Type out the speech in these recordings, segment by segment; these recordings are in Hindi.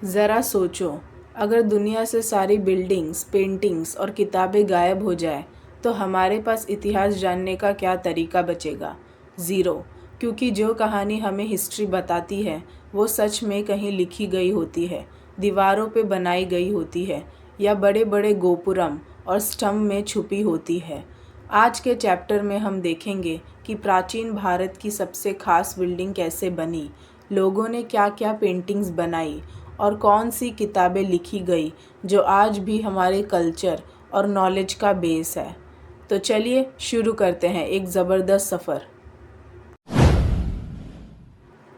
ज़रा सोचो, अगर दुनिया से सारी बिल्डिंग्स, पेंटिंग्स और किताबें गायब हो जाए तो हमारे पास इतिहास जानने का क्या तरीका बचेगा? ज़ीरो। क्योंकि जो कहानी हमें हिस्ट्री बताती है वो सच में कहीं लिखी गई होती है, दीवारों पे बनाई गई होती है या बड़े बड़े गोपुरम और स्तंभ में छुपी होती है। आज के चैप्टर में हम देखेंगे कि प्राचीन भारत की सबसे खास बिल्डिंग कैसे बनी, लोगों ने क्या क्या पेंटिंग्स बनाई और कौन सी किताबें लिखी गई जो आज भी हमारे कल्चर और नॉलेज का बेस है। तो चलिए शुरू करते हैं एक ज़बरदस्त सफ़र।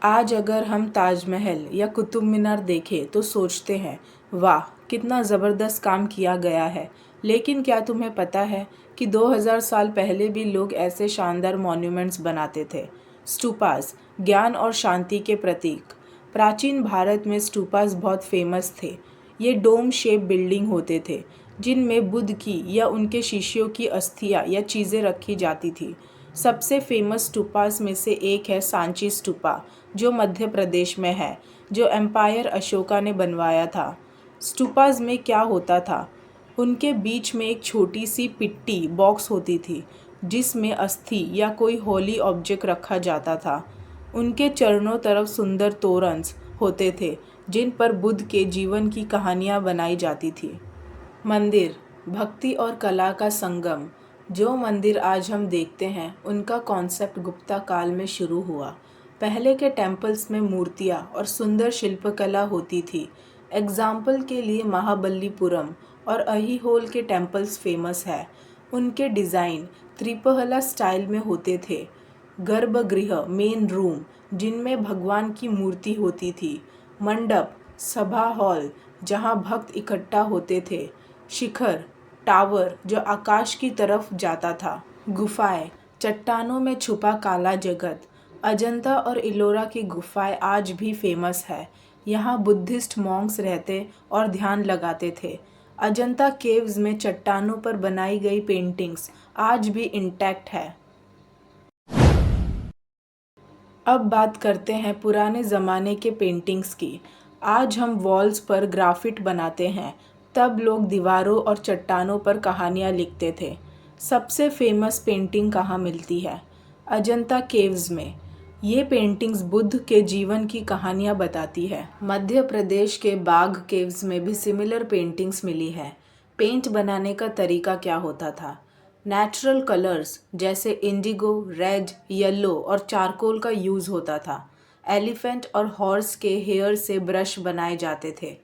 आज अगर हम ताजमहल या कुतुब मीनार देखें तो सोचते हैं, वाह कितना ज़बरदस्त काम किया गया है। लेकिन क्या तुम्हें पता है कि 2000 साल पहले भी लोग ऐसे शानदार मॉन्यूमेंट्स बनाते थे। स्टूपास, ज्ञान और शांति के प्रतीक। प्राचीन भारत में स्टूपास बहुत फेमस थे। ये डोम शेप बिल्डिंग होते थे जिनमें बुद्ध की या उनके शिष्यों की अस्थियां या चीज़ें रखी जाती थी। सबसे फेमस स्टूपास में से एक है सांची स्टूपा, जो मध्य प्रदेश में है, जो एम्पायर अशोका ने बनवाया था। स्टूपास में क्या होता था, उनके बीच में एक छोटी सी पिट्टी बॉक्स होती थी जिसमें अस्थि या कोई होली ऑब्जेक्ट रखा जाता था। उनके चरणों तरफ सुंदर तोरन्स होते थे जिन पर बुद्ध के जीवन की कहानियाँ बनाई जाती थी। मंदिर, भक्ति और कला का संगम। जो मंदिर आज हम देखते हैं उनका कॉन्सेप्ट गुप्ता काल में शुरू हुआ। पहले के टेम्पल्स में मूर्तियाँ और सुंदर शिल्पकला होती थी। एग्जाम्पल के लिए महाबलीपुरम और अहिहोल के टेम्पल्स फेमस है। उनके डिज़ाइन त्रिपहला स्टाइल में होते थे। गर्भगृह, मेन रूम जिनमें भगवान की मूर्ति होती थी। मंडप, सभा हॉल जहाँ भक्त इकट्ठा होते थे। शिखर, टावर जो आकाश की तरफ जाता था। गुफाएं, चट्टानों में छुपा काला जगत। अजंता और इलोरा की गुफाएं आज भी फेमस है। यहाँ बुद्धिस्ट मॉन्क्स रहते और ध्यान लगाते थे। अजंता केव्स में चट्टानों पर बनाई गई पेंटिंग्स आज भी इंटैक्ट है। अब बात करते हैं पुराने ज़माने के पेंटिंग्स की। आज हम वॉल्स पर ग्राफिट बनाते हैं, तब लोग दीवारों और चट्टानों पर कहानियाँ लिखते थे। सबसे फेमस पेंटिंग कहाँ मिलती है? अजंता केव्स में। ये पेंटिंग्स बुद्ध के जीवन की कहानियाँ बताती है। मध्य प्रदेश के बाघ केव्स में भी सिमिलर पेंटिंग्स मिली है। पेंट बनाने का तरीका क्या होता था? नेचुरल कलर्स जैसे इंडिगो, रेड, येलो और चारकोल का यूज़ होता था। एलिफेंट और हॉर्स के हेयर से ब्रश बनाए जाते थे।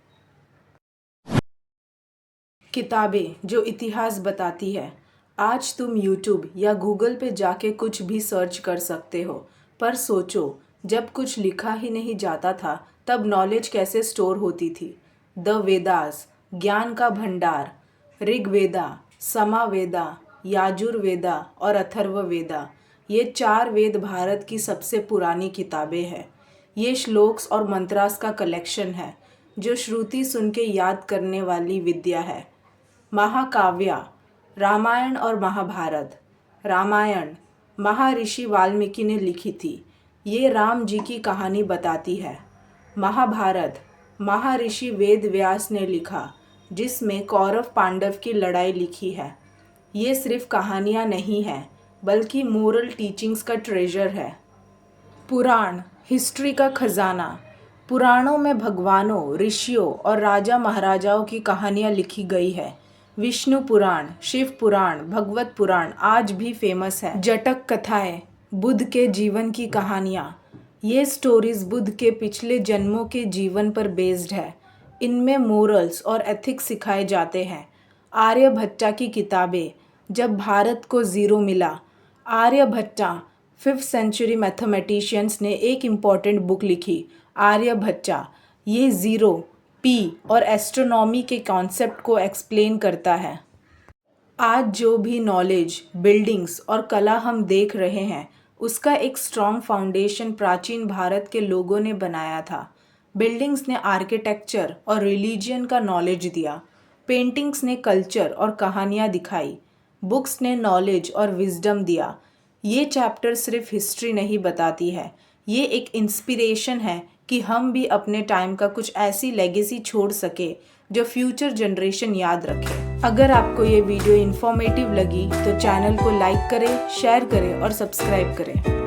किताबें जो इतिहास बताती है। आज तुम यूट्यूब या गूगल पे जाके कुछ भी सर्च कर सकते हो, पर सोचो जब कुछ लिखा ही नहीं जाता था तब नॉलेज कैसे स्टोर होती थी। द वेदास, ज्ञान का भंडार। ऋग्वेदा, समावेदा, याजुर्वेदा और अथर्ववेदा, ये 4 वेद भारत की सबसे पुरानी किताबें हैं। ये श्लोक्स और मंत्रास का कलेक्शन है जो श्रुति सुन के याद करने वाली विद्या है। महाकाव्या, रामायण और महाभारत। रामायण महर्षि वाल्मीकि ने लिखी थी। ये राम जी की कहानी बताती है। महाभारत महर्षि वेद व्यास ने लिखा, जिसमें कौरव पांडव की लड़ाई लिखी है। ये सिर्फ कहानियाँ नहीं हैं, बल्कि मोरल टीचिंग्स का ट्रेजर है। पुराण, हिस्ट्री का खजाना। पुराणों में भगवानों, ऋषियों और राजा महाराजाओं की कहानियाँ लिखी गई है। विष्णु पुराण, शिव पुराण, भगवत पुराण आज भी फेमस है। जटक कथाएं, बुद्ध के जीवन की कहानियाँ। ये स्टोरीज बुद्ध के पिछले जन्मों के जीवन पर बेस्ड है। इनमें मोरल्स और एथिक्स सिखाए जाते हैं। आर्यभट्टा की किताबें, जब भारत को ज़ीरो मिला। आर्यभट्टा 5th सेंचुरी मैथमेटिशियंस ने एक इम्पॉर्टेंट बुक लिखी, आर्यभट्टा। ये ज़ीरो, पी और एस्ट्रोनॉमी के कॉन्सेप्ट को एक्सप्लेन करता है। आज जो भी नॉलेज, बिल्डिंग्स और कला हम देख रहे हैं उसका एक स्ट्रॉन्ग फाउंडेशन प्राचीन भारत के लोगों ने बनाया था। बिल्डिंग्स ने आर्किटेक्चर और रिलीजियन का नॉलेज दिया। पेंटिंग्स ने कल्चर और कहानियाँ दिखाई। बुक्स ने नॉलेज और विजडम दिया। ये चैप्टर सिर्फ हिस्ट्री नहीं बताती है, ये एक इंस्पिरेशन है कि हम भी अपने टाइम का कुछ ऐसी लेगेसी छोड़ सके जो फ्यूचर जनरेशन याद रखे। अगर आपको ये वीडियो इन्फॉर्मेटिव लगी तो चैनल को लाइक करें, शेयर करें और सब्सक्राइब करें।